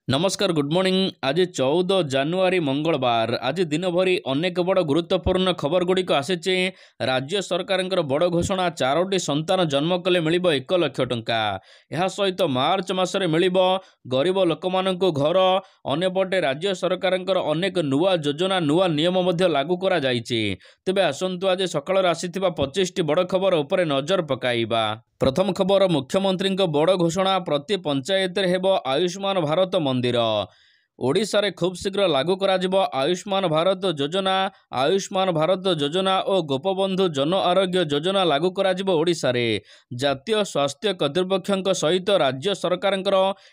नमस्कार good morning. आज 14 January मंगलवार। आज दिन भरी अनेक बड़ गुरुत्वपूर्ण खबर गुड़िक आसी। राज्य सरकार बड़ घोषणा, 4टी संतान जन्म कले मिल 1 लाख टंका। यह सहित मार्च मासरे मिल गरीब लोक माननकु घर। अन्यपटे राज्य सरकार अनेक नुआ योजना नुआ नियम लागू करा जाइछि। तेबे आसंतु आज सकाळ आसीथिबा 25टी बड़ खबर उपरे नजर पकाइबा। प्रथम खबर, मुख्यमंत्री बड़ घोषणा, प्रति पंचायत हेब आयुष्मान भारत मंदिर। ओडिशा रे खूब शीघ्र लागू कराजिबो आयुष्मान भारत योजना। आयुष्मान भारत योजना और गोपबंधु जन आरोग्य योजना लागू कराजिबो ओडिशा रे। जातीय स्वास्थ्य कर्तृपक्षक सहित राज्य सरकार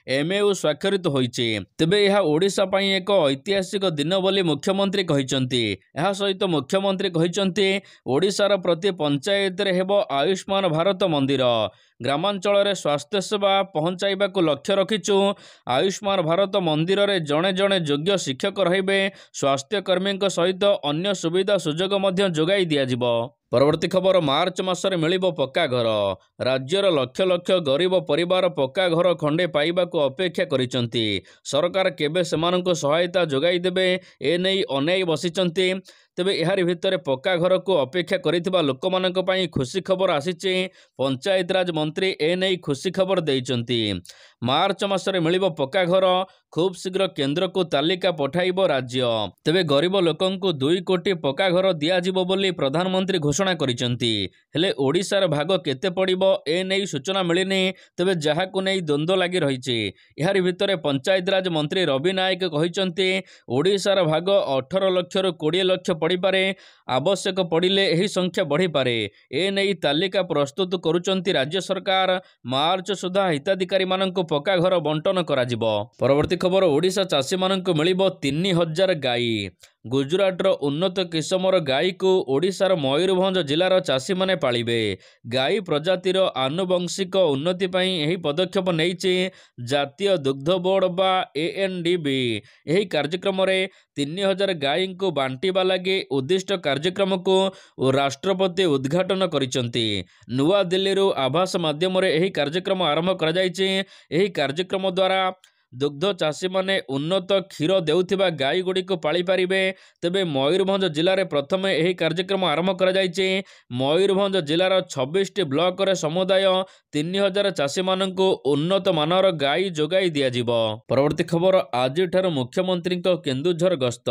एमएयू स्वाक्षरित होइछि। तेबे यह ओडिशा पई एक ऐतिहासिक दिन बोली मुख्यमंत्री कहिसंती। यह सहित मुख्यमंत्री कहिसंती ओडिशार प्रति पंचायत रे हेबो आयुष्मान भारत मंदिर। ग्रामांचल रे स्वास्थ्य सेवा पहुंचाइबाकु लक्ष्य रखिछु। आयुष्मान भारत मंदिर रे जणे जणे योग्य शिक्षक रहिबे। स्वास्थ्यकर्मी सहित अन्य सुविधा सुजोग मध्य जोगाई दियाजिबो। परवर्ती खबर, मार्च मासरे मिलिबो पक्का घर। राज्यर लक्ष लक्ष गरीब परिवार पक्का घर खंडे पाइबाकु अपेक्षा करिसंती। सरकार केबे सेमानंकु सहायता जोगाई देबे ए नै अनेई बसिसंती। तेबे एहारि भितरे पक्का घर को अपेक्षा करिथिबा लोकमानंक पई खुशी खबर आसिछि। पंचायत राज मंत्री ए नै खुशी खबर देइचंती। मार्च मासरे मिलिबो पक्का घर। खूब शीघ्र केंद्र को तालिका पठाइबो राज्य। तेबे गरीब लोकंकु 2 कोटी पक्का घर दियाजिबो बोली प्रधानमंत्री घोषणा करिसंती। हेले ओडिशार भाग केते पड़िबो ए नै सूचना मिलिनी। तेबे जहाकु नै द्वंद्व लागि रहिछि। एहारि भितरे पंचायत राज मंत्री रवि नायक कहिसंती ओडिशार भाग 18 लाख रु 20 लाख पड़ी पारे। आवश्यक पड़िले एही संख्या बढ़ी पारे। ए नै तालिका प्रस्तुत करुचंती राज्य सरकार। मार्च सुधा हिताधिकारी माननकु पक्का घर बंटन कराजिबो। परवर्ती खबर, ओडिशा चाषी माननकु मिलिबो 3000 गाई। गुजरात रो उन्नत किस्मर गाई को ओडिशार मयूरभंज जिलार चाषी माने पालिबे। गाई प्रजातिर आनुवंशिक उन्नति पई एही पदक्षेप नेइछि जातीय दुग्ध बोर्ड बा एएनडीबी। एही कार्यक्रम रे 3000 गाई को बांटीबा लागि उद्दिष्ट कार्यक्रम को राष्ट्रपति उद्घाटन करिसंती। नुआ दिल्ली रो आभास माध्यम रे एही कार्यक्रम आरंभ करा जाइछि। एही कार्यक्रम द्वारा दुग्ध चाषी माने उन्नत क्षीर देउथिबा गाई गुडी को पाली पारिबे। तेबे मयूरभंज जिले में प्रथम एही कार्यक्रम आरंभ करा जाइछि। मयूरभंज जिलार 26टी ब्लॉक रे समुदाय 3000 चाषी माननकु उन्नत मानर गाई जोगाई दियाजिबो। परवर्ती खबर, आज ठार मुख्यमंत्री केन्दुझर गस्त।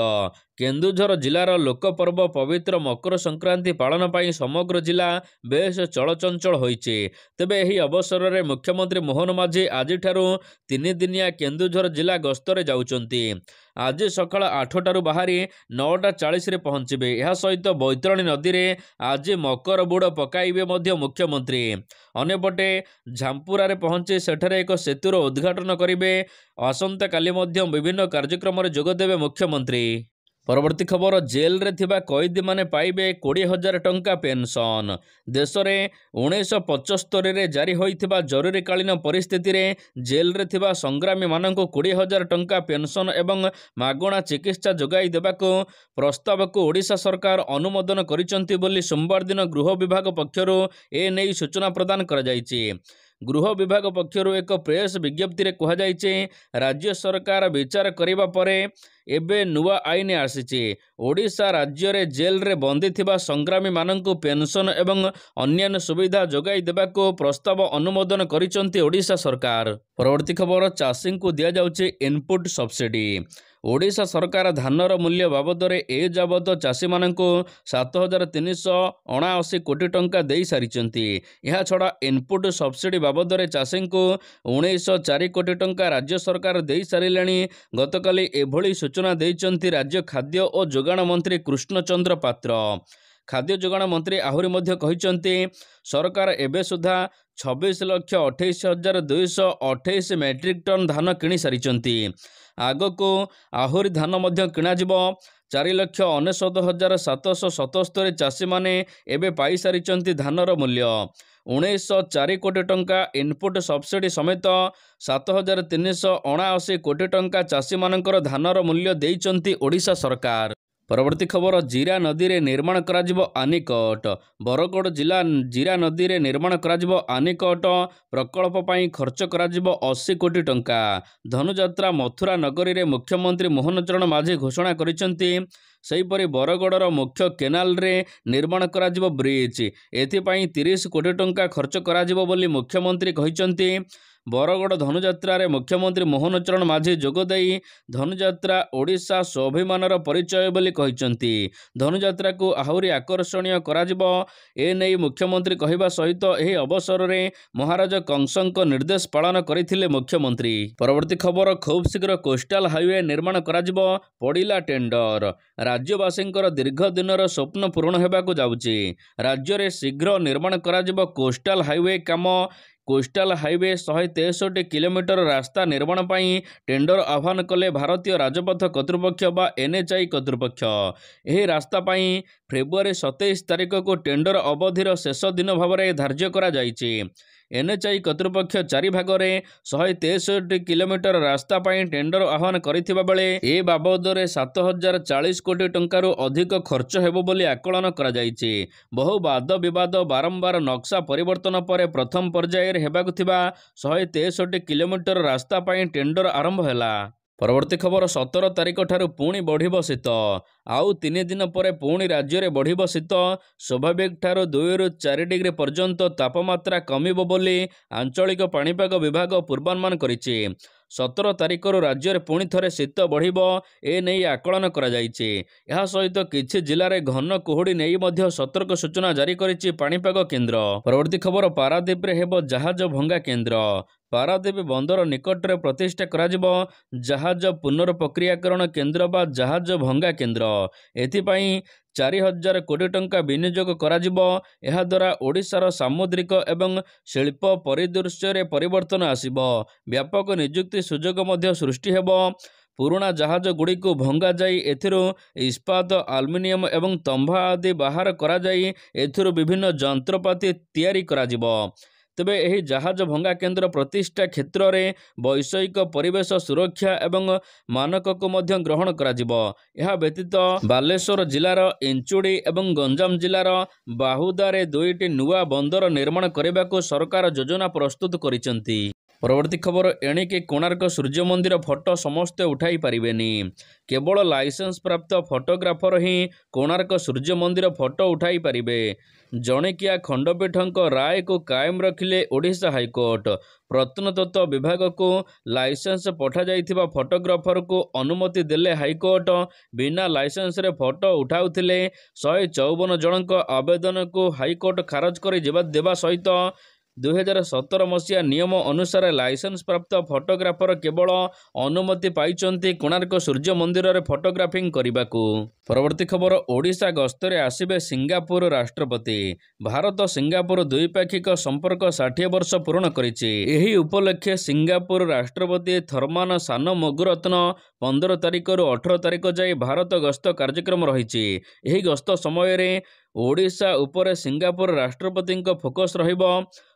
केन्दुझर जिलार लोकपर्व पवित्र मकर संक्रांति पालन पाई समग्र जिला बेस चलचंचल होइछि। तेबे एही अवसर रे मुख्यमंत्री मोहन माझी आज ठारू 3 दिनिया केन्दुझर जिला गस्तरे जाउचंती। आज सकाळ 8टारू बाहरी 9:40 रे पहुंचबे। यह सहित बैतरणी नदी रे आज मकर बुड़ पकाइबे मध्य मुख्यमंत्री। अन्यपटे झांपुरा रे पहुंची सेठरे एक सेतुर उद्घाटन करिबे। आसंता काली मध्य विभिन्न कार्यक्रम रे जोग देबे मुख्यमंत्री। परवर्ती खबर, जेल रे थिबा कैदी माने पाइबे 20,000 टंका पेंशन। देश में 1975 रे जारी होइथिबा जरूरीकालीन परिस्थिति रे जेल रे थिबा संग्रामी माननकु 20,000 टंका पेंशन एवं मागणा चिकित्सा जोगाई देबाको प्रस्ताव को ओडिशा सरकार अनुमोदन करिसंती बोली सोमवार दिन गृह विभाग पक्षरु ए नै सूचना प्रदान करा जाइछि। गृह विभाग पक्षरु एक प्रेस विज्ञप्ति रे कहा जाइछि राज्य सरकार विचार करिबा परे एबे नुआ आईन आसीछि। ओडिशा राज्य रे जेल रे बंदी थिबा संग्रामी माननकु पेंशन एवं अन्य सुविधा जोगाई देबाको प्रस्ताव अनुमोदन करिसंती ओडिशा सरकार। परवर्ती खबर, चाषी को दिया जाउछि इनपुट सब्सिडी। ओडिशा सरकार धानर मूल्य बाबद रे ए जाबत चाषी माननकु 7,379 कोटी टंका देई सारिचंती। यह छड़ा इनपुट सब्सिडी बाबद रे चाषी को 1904 कोटी टंका राज्य सरकार देई सारिलेनी। गतकाली एभली सूचना देइचंती राज्य खाद्य और जोगाण मंत्री कृष्णचंद्र पात्र। खाद्य जोगाण मंत्री आहुरी मध्य कहिसंती सरकार एबे सुधा 26,28,228 मेट्रिक टन धान किणी सारिचंती। आगको आहुरी धान मध्य किणा जिवो। 4,99,777 चाषी माने एबे पाई सारिचंती धानर मूल्य। 1904 कोटी टंका इनपुट सब्सिडी समेत 7,379 कोटी टंका चाषी मानकर धानर मूल्य देइचंती ओडिशा सरकार। परवर्ती खबर जीरा नदी रे निर्माण कराजिबो आनिकट। बरगड़ जिला जीरा नदी रे निर्माण कराजिबो आनिकट प्रकल्प पई खर्च कराजिबो 80 कोटी टंका। धनुजात्रा मथुरा नगरी रे मुख्यमंत्री मोहन चरण माझी घोषणा करिसंती। सेहीपरि बरगड़र मुख्य केनाल रे निर्माण कराजिबो ब्रिज। एथिपाई 30 कोटी टंका खर्च कराजिबो बोली मुख्यमंत्री कहिसंती। बरगड़ धनुजात्रा रे मुख्यमंत्री मोहन चरण माझी जोगदेई धनुजात्रा ओडिशा स्वाभिमानर परिचय बोली कहिसंती। धनुजात्रा को आहुरी आकर्षणीय कराजिबो एनै मुख्यमंत्री कहिबा सहित एही अवसर रे महाराज कंसंक निर्देश पालन करिथिले मुख्यमंत्री। परवर्ती खबर खूब शीघ्र कोस्टाल हाईवे निर्माण कराजिबो पड़िला टेंडर। राज्यवासींकर दीर्घ दिनर स्वप्न पूर्ण हेबाकु जाउची। राज्य रे शीघ्र निर्माण कराजिबो कोस्टाल हाईवे काम। कोस्टाल हाईवे 163 किलोमीटर रास्ता निर्माण पई टेंडर आह्वान कले भारतीय राजपथ कर्तृपक्ष बा एनएचआई कर्तृपक्ष। एही रास्ता पई फेब्रुआरी 27 तारिख को टेंडर अवधिर शेष दिन भाव में धार्य करा जायछि। एनएचआई कर्तृपक्ष 4 भाग में 163 किलोमीटर रास्ता पई टेंडर आह्वान करिथिबा बेले ए बाबद 7040 कोटी टंकारु अधिक खर्च हेबो बोली आकलन करा जायछि। बहु वाद विवाद बारंबार नक्शा परिवर्तन पर प्रथम पर्याय हेबाकु थिबा 163 किलोमीटर रास्ता पई टेंडर आरंभ हैला। परवर्ती खबर 17 तारिख ठारू पुणी बढ़िबो शीत। आउ 3 दिन पर पुणी राज्य में बढ़िबो शीत। स्वाभाविक ठारू 2 ରୁ 4 डिग्री पर्यंत तापमात्रा कमिबो बोली आंचलिक पाणीपाग विभाग पूर्वानुमान करिछि। 17 तारिखर राज्य में पुणी थरे शीत बढ़िबो ए नै आकलन करा जायछि। एहा सहित किछि जिल्ला रे घन कुहुड़ी नै मध्य सतर्क सूचना जारी करिछि पाणीपाग केन्द्र। परवर्ती खबर पारादीप रे हेबो जहाज भंगा केन्द्र। पारादीप बंदर निकट में प्रतिष्ठा कराजिबो जहाज पुनर्प्रक्रियाकरण केन्द्र बा जहाज भंगा केन्द्र। एथिपाई 4000 कोटी टंका विनियोग कराजिबो। एहा द्वारा ओडिशार सामुद्रिक एवं शिल्प परिदृश्य रे परिवर्तन आसिबो। व्यापक नियुक्ति सुजोग मध्य सृष्टि हेबो। पुराना जहाज गुड़ी को भंगा जाई एथिरो इस्पात आल्युमिनियम एवं तंभा आदि बाहर करा जाई एथिरो विभिन्न जंत्रपाति तैयारी कराजिबो। तेबे एही जहाज भंगा केन्द्र प्रतिष्ठा क्षेत्र में वैषयिक परिवेश सुरक्षा एवं मानक को मध्य ग्रहण कराजिबो। एहा व्यतीत बालेश्वर जिलार इंचुड़ी एवं गंजाम जिलार बाहुदारे 2टी नुआ बंदर निर्माण करने को सरकार योजना प्रस्तुत करिसेंती। परवर्ती खबर एणिके कोणार्क सूर्य मंदिर फोटो समस्ते उठाई पारिबेनी। केवल लाइसेंस प्राप्त फोटोग्राफर ही कोणार्क सूर्य मंदिर फोटो उठाई पारिबे। जणिकिया खंडपीठक राय को कायम रखिले ओडिशा हाईकोर्ट। प्रत्नतत्व विभाग को लाइसेंस पठा जाइथिबा फोटोग्राफर को अनुमति देले हाईकोर्ट। बिना लाइसेंस रे फोटो उठाउथिले 154 जनक आवेदन को हाईकोर्ट खारज कर देवा सहित 2017 मसीहा नियम अनुसार लाइसेंस प्राप्त फोटोग्राफर केवल अनुमति पाइचंती कोणार्क सूर्य मंदिर रे फोटोग्राफिंग करने। परवर्ती खबर ओडिशा गस्तरे आसिबे सिंगापुर राष्ट्रपति। भारत सिंगापुर द्विपाक्षिक संपर्क 60 वर्ष पूर्ण करिछि। एही उपलक्षे सिंगापुर राष्ट्रपति थर्मान सानमुगरत्न 15 तारिख रु 18 तारिख जाए भारत गस्त कार्यक्रम रहिछि। एही गस्त समय रे ओडिशा उपरे सिंगापुर राष्ट्रपति फोकस रहिबो।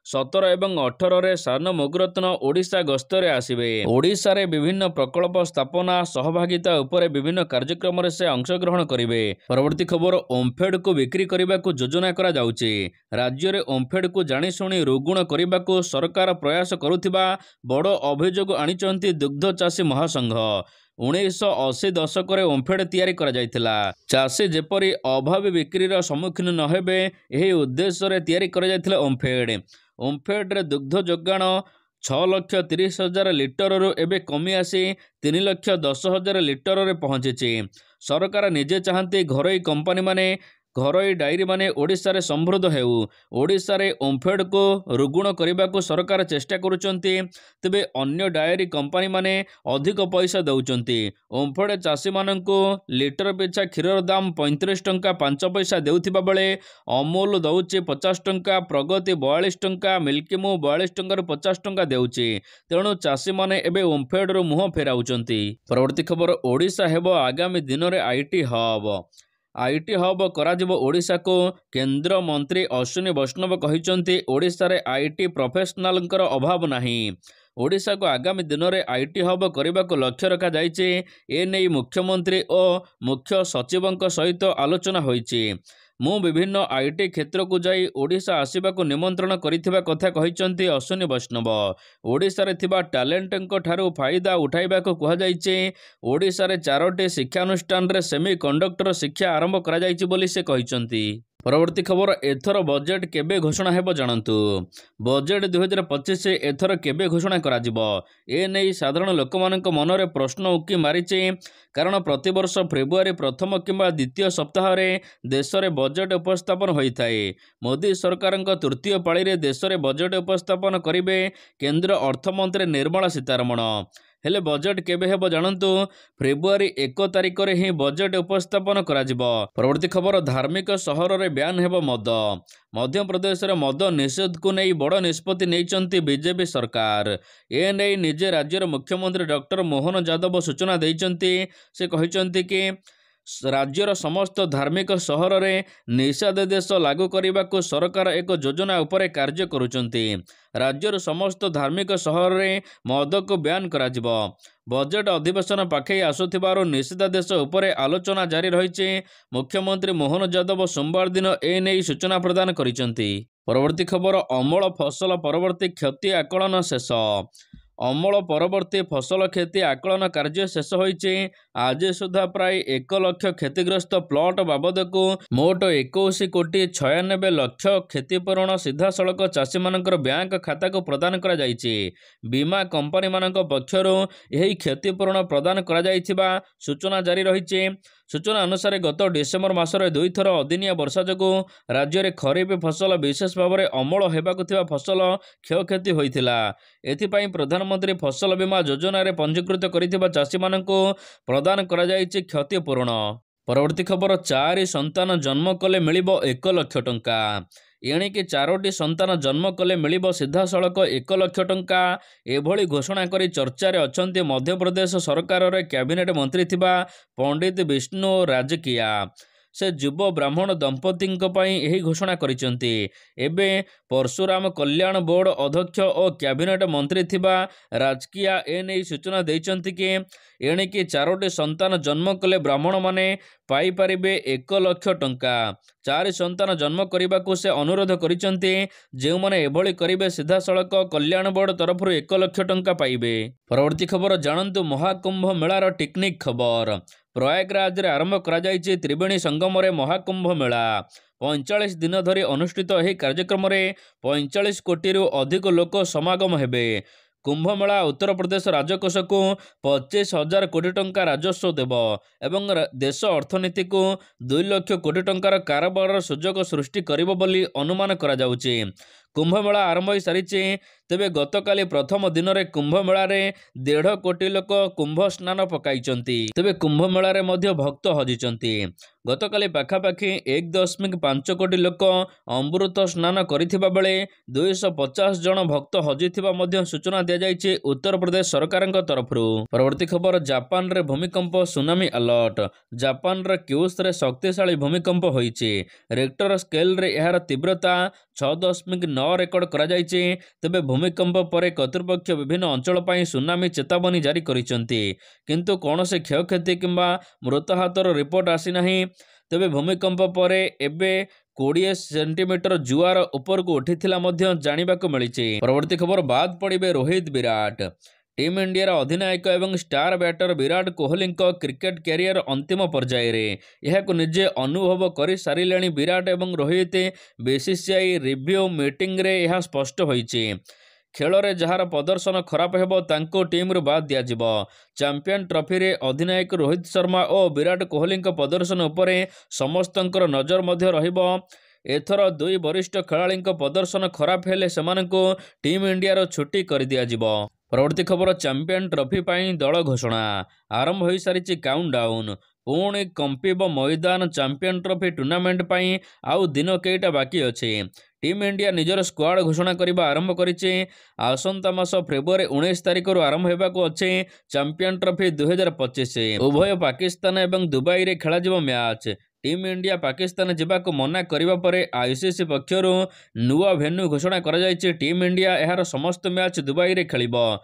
17 एवं 18 रे सानमुगरत्न ओडिशा गस्तरे आसिबे। ओडिशा रे विभिन्न प्रकल्प स्थापना सहभागिता उपरे विभिन्न कार्यक्रम रे से अंशग्रहण करिवे। परवर्ती खबर ओमफेड को बिक्री करने को योजना करा जाउछि। राज्य रे ओमफेड को जानिशुणी रुगुण करने को सरकार प्रयास करुथिबा बड़ अभियोग आनिचंती दुग्ध चाषी महासंघ। 1980 दशक रे ओमफेड तैयारी करा जायतिला। चाषी जेपरी अभावी बिक्रीर सम्मुखीन न हेबे एही उद्देश्य रे तैयारी करा जायतिला ओमफेड। ओमफेड रे दुग्ध जोगाण 6,30,000 लिटर रु एबे कमी आसी 3,10,000 लिटर रे पहुंची। सरकार निजे चाहती घरोई कंपनी माने घरोई डायरी माने ओडिशा रे समृद्ध हेउ। ओडिशा रे ओमफेड को रुगुण करने को सरकार चेष्टा करुचंती। तेबे अन्य डायरी कंपनी माने अधिक पैसा दउचंती। ओमफेड चाषी माननको लिटर पिछा क्षीर दाम 35 टंका 5 पैसा देउथिबा बेले अमूल दउची 50 टंका, प्रगति 42 टंका, मिल्कीमू 42 टंका 50 टंका देउची। तेणु चाषी माने एबे ओमफेड रो मुह फेराउचंती। परवर्ती खबर ओडिशा हेबो आगामी दिन रे आईटी हब। आईटी हब कराजिबो ओडिशा को। केंद्र मंत्री अश्विनी वैष्णव कहिचंती ओडिशा रे आईटी प्रोफेशनलंकर अभाव नाही। ଓଡ଼ିଶାକୁ ଆଗାମୀ ଦିନରେ ଆଇଟି ହବ୍ କରିବାକୁ ଲକ୍ଷ୍ୟ ରଖାଯାଇଛି। ଏନେଇ ମୁଖ୍ୟମନ୍ତ୍ରୀ ଓ ମୁଖ୍ୟ ସଚିବଙ୍କ ସହିତ ଆଲୋଚନା ହୋଇଛି। ମୁଁ ବିଭିନ୍ନ ଆଇଟି କ୍ଷେତ୍ରକୁ ଯାଇ ଓଡ଼ିଶା ଆସିବାକୁ ନିମନ୍ତ୍ରଣ କରିଥିବା କଥା କହିଛନ୍ତି ଅଶ୍ୱିନୀ ବୈଷ୍ଣବ। ଓଡ଼ିଶାରେ ଥିବା ଟ୍ୟାଲେଣ୍ଟଙ୍କ ଠାରୁ ଫାଇଦା ଉଠାଇବାକୁ କୁହାଯାଇଛି। ଓଡ଼ିଶାରେ 4ଟି ଶିକ୍ଷାନୁଷ୍ଠାନରେ ସେମି କଣ୍ଡକ୍ଟର ଶିକ୍ଷା ଆରମ୍ଭ କରାଯାଇଛି ବୋଲି ସେ କହିଛନ୍ତି। ପରବର୍ତ୍ତୀ ଖବର, ଏଥର ବଜେଟ୍ କେବେ ଘୋଷଣା ହେବ ଜାଣନ୍ତୁ। ବଜେଟ୍ 2025 ଏଥର କେବେ ଘୋଷଣା କରାଯିବ? ଏନେଇ ସାଧାରଣ ଲୋକମାନଙ୍କ ମନରେ ପ୍ରଶ୍ନ ଉକି ମାରିଛି। କାରଣ ପ୍ରତିବର୍ଷ ଫେବୃଆରୀ ପ୍ରଥମ କିମ୍ବା ଦ୍ୱିତୀୟ ସପ୍ତାହରେ ଦେଶରେ ବଜେଟ୍ ଉପସ୍ଥାପନ ହୋଇଥାଏ। ମୋଦି ସରକାରଙ୍କ ତୃତୀୟ ପାଳିରେ ଦେଶରେ ବଜେଟ୍ ଉପସ୍ଥାପନ କରିବେ କେନ୍ଦ୍ର ଅର୍ଥମନ୍ତ୍ରୀ ନିର୍ମଳା ସୀତାରମଣ। ହେଲେ ବଜେଟ୍ କେବେ ହେବ ଜାଣନ୍ତୁ। ଫେବୃଆରୀ 1 ତାରିଖରେ ହିଁ ବଜେଟ୍ ଉପସ୍ଥାପନ କରାଯିବ। ପରବର୍ତ୍ତୀ ଖବର, ଧାର୍ମିକ ସହରରେ ବ୍ୟାନ୍ ହେବ ମଦ। ମଧ୍ୟପ୍ରଦେଶରେ ମଦ ନିଷେଧକୁ ନେଇ ବଡ଼ ନିଷ୍ପତ୍ତି ନେଇଛନ୍ତି ବିଜେପି ସରକାର। ଏନେଇ ନିଜେ ରାଜ୍ୟର ମୁଖ୍ୟମନ୍ତ୍ରୀ ଡକ୍ଟର ମୋହନ ଯାଦବ ସୂଚନା ଦେଇଛନ୍ତି। ସେ କହିଛନ୍ତି କି ରାଜ୍ୟର ସମସ୍ତ ଧାର୍ମିକ ସହରରେ ନିଷେଧାଦେଶ ଲାଗୁ କରିବାକୁ ସରକାର ଏକ ଯୋଜନା ଉପରେ କାର୍ଯ୍ୟ କରୁଛନ୍ତି। ରାଜ୍ୟର ସମସ୍ତ ଧାର୍ମିକ ସହରରେ ମଦକୁ ବ୍ୟାନ୍ କରାଯିବ। ବଜେଟ୍ ଅଧିବେଶନ ପାଖେଇ ଆସୁଥିବାରୁ ନିଷେଧାଦେଶ ଉପରେ ଆଲୋଚନା ଜାରି ରହିଛି। ମୁଖ୍ୟମନ୍ତ୍ରୀ ମୋହନ ଯାଦବ ସୋମବାର ଦିନ ଏନେଇ ସୂଚନା ପ୍ରଦାନ କରିଛନ୍ତି। ପରବର୍ତ୍ତୀ ଖବର, ଅମଳ ଫସଲ ପରବର୍ତ୍ତୀ କ୍ଷତି ଆକଳନ ଶେଷ। ଅମଳ ପରବର୍ତ୍ତୀ ଫସଲ କ୍ଷତି ଆକଳନ କାର୍ଯ୍ୟ ଶେଷ ହୋଇଛି। ଆଜି ସୁଦ୍ଧା ପ୍ରାୟ 1 ଲକ୍ଷ କ୍ଷତିଗ୍ରସ୍ତ ପ୍ଲଟ ବାବଦକୁ ମୋଟ 21,96,00,000 କ୍ଷତିପୂରଣ ସିଧାସଳଖ ଚାଷୀମାନଙ୍କର ବ୍ୟାଙ୍କ ଖାତାକୁ ପ୍ରଦାନ କରାଯାଇଛି। ବୀମା କମ୍ପାନୀମାନଙ୍କ ପକ୍ଷରୁ ଏହି କ୍ଷତିପୂରଣ ପ୍ରଦାନ କରାଯାଇଥିବା ସୂଚନା ଜାରି ରହିଛି। ସୂଚନା ଅନୁସାରେ ଗତ ଡିସେମ୍ବର ମାସରେ 2 ଥର ଅଦିନିଆ ବର୍ଷା ଯୋଗୁଁ ରାଜ୍ୟରେ ଖରିଫ ଫସଲ ବିଶେଷ ଭାବରେ ଅମଳ ହେବାକୁ ଥିବା ଫସଲ କ୍ଷୟକ୍ଷତି ହୋଇଥିଲା। ଏଥିପାଇଁ ପ୍ରଧାନମନ୍ତ୍ରୀ ଫସଲ ବୀମା ଯୋଜନାରେ ପଞ୍ଜୀକୃତ କରିଥିବା ଚାଷୀମାନଙ୍କୁ ପ୍ରଦାନ କରାଯାଇଛି କ୍ଷତିପୂରଣ। ପରବର୍ତ୍ତୀ ଖବର, 4 ସନ୍ତାନ ଜନ୍ମ କଲେ ମିଳିବ 1 ଲକ୍ଷ ଟଙ୍କା। ଏଣିକି 4ଟି ସନ୍ତାନ ଜନ୍ମ କଲେ ମିଳିବ ସିଧାସଳଖ 1 ଲକ୍ଷ ଟଙ୍କା। ଏଭଳି ଘୋଷଣା କରି ଚର୍ଚ୍ଚାରେ ଅଛନ୍ତି ମଧ୍ୟପ୍ରଦେଶ ସରକାରରେ କ୍ୟାବିନେଟ୍ ମନ୍ତ୍ରୀ ଥିବା ପଣ୍ଡିତ ବିଷ୍ଣୁ ରାଜକିଆ। ସେ ଯୁବ ବ୍ରାହ୍ମଣ ଦମ୍ପତିଙ୍କ ପାଇଁ ଏହି ଘୋଷଣା କରିଛନ୍ତି। ଏବେ ପରଶୁରାମ କଲ୍ୟାଣ ବୋର୍ଡ ଅଧ୍ୟକ୍ଷ ଓ କ୍ୟାବିନେଟ୍ ମନ୍ତ୍ରୀ ଥିବା ରାଜକିଆ ଏନେଇ ସୂଚନା ଦେଇଛନ୍ତି କି ଏଣିକି 4ଟି ସନ୍ତାନ ଜନ୍ମ କଲେ ବ୍ରାହ୍ମଣମାନେ ପାଇପାରିବେ 1 ଲକ୍ଷ ଟଙ୍କା। 4 ସନ୍ତାନ ଜନ୍ମ କରିବାକୁ ସେ ଅନୁରୋଧ କରିଛନ୍ତି। ଯେଉଁମାନେ ଏଭଳି କରିବେ ସିଧାସଳଖ କଲ୍ୟାଣ ବୋର୍ଡ ତରଫରୁ 1 ଲକ୍ଷ ଟଙ୍କା ପାଇବେ। ପରବର୍ତ୍ତୀ ଖବର, ଜାଣନ୍ତୁ ମହାକୁମ୍ଭ ମେଳାର ଟିକନିକ୍ ଖବର। ପ୍ରୟାଗରାଜରେ ଆରମ୍ଭ କରାଯାଇଛି ତ୍ରିବେଣୀ ସଙ୍ଗମରେ ମହାକୁମ୍ଭ ମେଳା। 45 ଦିନ ଧରି ଅନୁଷ୍ଠିତ ଏହି କାର୍ଯ୍ୟକ୍ରମରେ 45 କୋଟିରୁ ଅଧିକ ଲୋକ ସମାଗମ ହେବେ। କୁମ୍ଭମେଳା ଉତ୍ତରପ୍ରଦେଶ ରାଜକୋଷକୁ 25,000 କୋଟି ଟଙ୍କା ରାଜସ୍ୱ ଦେବ ଏବଂ ଦେଶ ଅର୍ଥନୀତିକୁ 2 ଲକ୍ଷ କୋଟି ଟଙ୍କାର କାରବାରର ସୁଯୋଗ ସୃଷ୍ଟି କରିବ ବୋଲି ଅନୁମାନ କରାଯାଉଛି। କୁମ୍ଭମେଳା ଆରମ୍ଭ ହୋଇସାରିଛି। ତେବେ ଗତକାଲି ପ୍ରଥମ ଦିନରେ କୁମ୍ଭମେଳାରେ 1.5 କୋଟି ଲୋକ କୁମ୍ଭ ସ୍ନାନ ପକାଇଛନ୍ତି। ତେବେ କୁମ୍ଭମେଳାରେ ମଧ୍ୟ ଭକ୍ତ ହଜିଛନ୍ତି। ଗତକାଲି ପାଖାପାଖି 1.5 କୋଟି ଲୋକ ଅମୃତ ସ୍ନାନ କରିଥିବା ବେଳେ 250 ଜଣ ଭକ୍ତ ହଜିଥିବା ମଧ୍ୟ ସୂଚନା ଦିଆଯାଇଛି ଉତ୍ତରପ୍ରଦେଶ ସରକାରଙ୍କ ତରଫରୁ। ପରବର୍ତ୍ତୀ ଖବର, ଜାପାନରେ ଭୂମିକମ୍ପ ସୁନାମି ଆଲର୍ଟ। ଜାପାନର କ୍ୟୁସରେ ଶକ୍ତିଶାଳୀ ଭୂମିକମ୍ପ ହୋଇଛି। ରେକ୍ଟର ସ୍କେଲରେ ଏହାର ତୀବ୍ରତା 6.9 ରେକର୍ଡ କରାଯାଇଛି। ତେବେ ଭୂମିକମ୍ପ ପରେ କର୍ତ୍ତୃପକ୍ଷ ବିଭିନ୍ନ ଅଞ୍ଚଳ ପାଇଁ ସୁନାମି ଚେତାବନୀ ଜାରି କରିଛନ୍ତି। କିନ୍ତୁ କୌଣସି କ୍ଷୟକ୍ଷତି କିମ୍ବା ମୃତାହତର ରିପୋର୍ଟ ଆସିନାହିଁ। ତେବେ ଭୂମିକମ୍ପ ପରେ ଏବେ 20 ସେଣ୍ଟିମିଟର ଜୁଆର ଉପରକୁ ଉଠିଥିଲା ମଧ୍ୟ ଜାଣିବାକୁ ମିଳିଛି। ପରବର୍ତ୍ତୀ ଖବର, ବାଦ୍ ପଡ଼ିବେ ରୋହିତ ବିରାଟ। ଟିମ୍ ଇଣ୍ଡିଆର ଅଧିନାୟକ ଏବଂ ଷ୍ଟାର ବ୍ୟାଟର ବିରାଟ କୋହଲିଙ୍କ କ୍ରିକେଟ କ୍ୟାରିୟର ଅନ୍ତିମ ପର୍ଯ୍ୟାୟରେ। ଏହାକୁ ନିଜେ ଅନୁଭବ କରିସାରିଲେଣି ବିରାଟ ଏବଂ ରୋହିତ। ବିସିସିଆଇ ରିଭ୍ୟୁ ମିଟିଂରେ ଏହା ସ୍ପଷ୍ଟ ହୋଇଛି। ଖେଳରେ ଯାହାର ପ୍ରଦର୍ଶନ ଖରାପ ହେବ ତାଙ୍କୁ ଟିମ୍ରୁ ବାଦ୍ ଦିଆଯିବ। ଚାମ୍ପିୟନ୍ ଟ୍ରଫିରେ ଅଧିନାୟକ ରୋହିତ ଶର୍ମା ଓ ବିରାଟ କୋହଲିଙ୍କ ପ୍ରଦର୍ଶନ ଉପରେ ସମସ୍ତଙ୍କର ନଜର ମଧ୍ୟ ରହିବ। ଏଥର 2 ବରିଷ୍ଠ ଖେଳାଳିଙ୍କ ପ୍ରଦର୍ଶନ ଖରାପ ହେଲେ ସେମାନଙ୍କୁ ଟିମ୍ ଇଣ୍ଡିଆର ଛୁଟି କରିଦିଆଯିବ। ପରବର୍ତ୍ତୀ ଖବର, ଚାମ୍ପିୟନ୍ ଟ୍ରଫି ପାଇଁ ଦଳ ଘୋଷଣା। ଆରମ୍ଭ ହୋଇସାରିଛି କାଉଣ୍ଟଡାଉନ୍। ପୁଣି କମ୍ପିବ ମଇଦାନ। ଚାମ୍ପିୟନ୍ ଟ୍ରଫି ଟୁର୍ଣ୍ଣାମେଣ୍ଟ ପାଇଁ ଆଉ ଦିନ କେଇଟା ବାକି ଅଛି। ଟିମ୍ ଇଣ୍ଡିଆ ନିଜର ସ୍କ୍ୱାଡ୍ ଘୋଷଣା କରିବା ଆରମ୍ଭ କରିଛି। ଆସନ୍ତା ମାସ ଫେବୃଆରୀ 19 ତାରିଖରୁ ଆରମ୍ଭ ହେବାକୁ ଅଛି ଚାମ୍ପିୟନ୍ ଟ୍ରଫି 2025। ଉଭୟ ପାକିସ୍ତାନ ଏବଂ ଦୁବାଇରେ ଖେଳାଯିବ ମ୍ୟାଚ୍। ଟିମ୍ ଇଣ୍ଡିଆ ପାକିସ୍ତାନ ଯିବାକୁ ମନା କରିବା ପରେ ଆଇସିସି ପକ୍ଷରୁ ନୂଆ ଭେନ୍ୟୁ ଘୋଷଣା କରାଯାଇଛି। ଟିମ୍ ଇଣ୍ଡିଆ ଏହାର ସମସ୍ତ ମ୍ୟାଚ୍ ଦୁବାଇରେ ଖେଳିବ।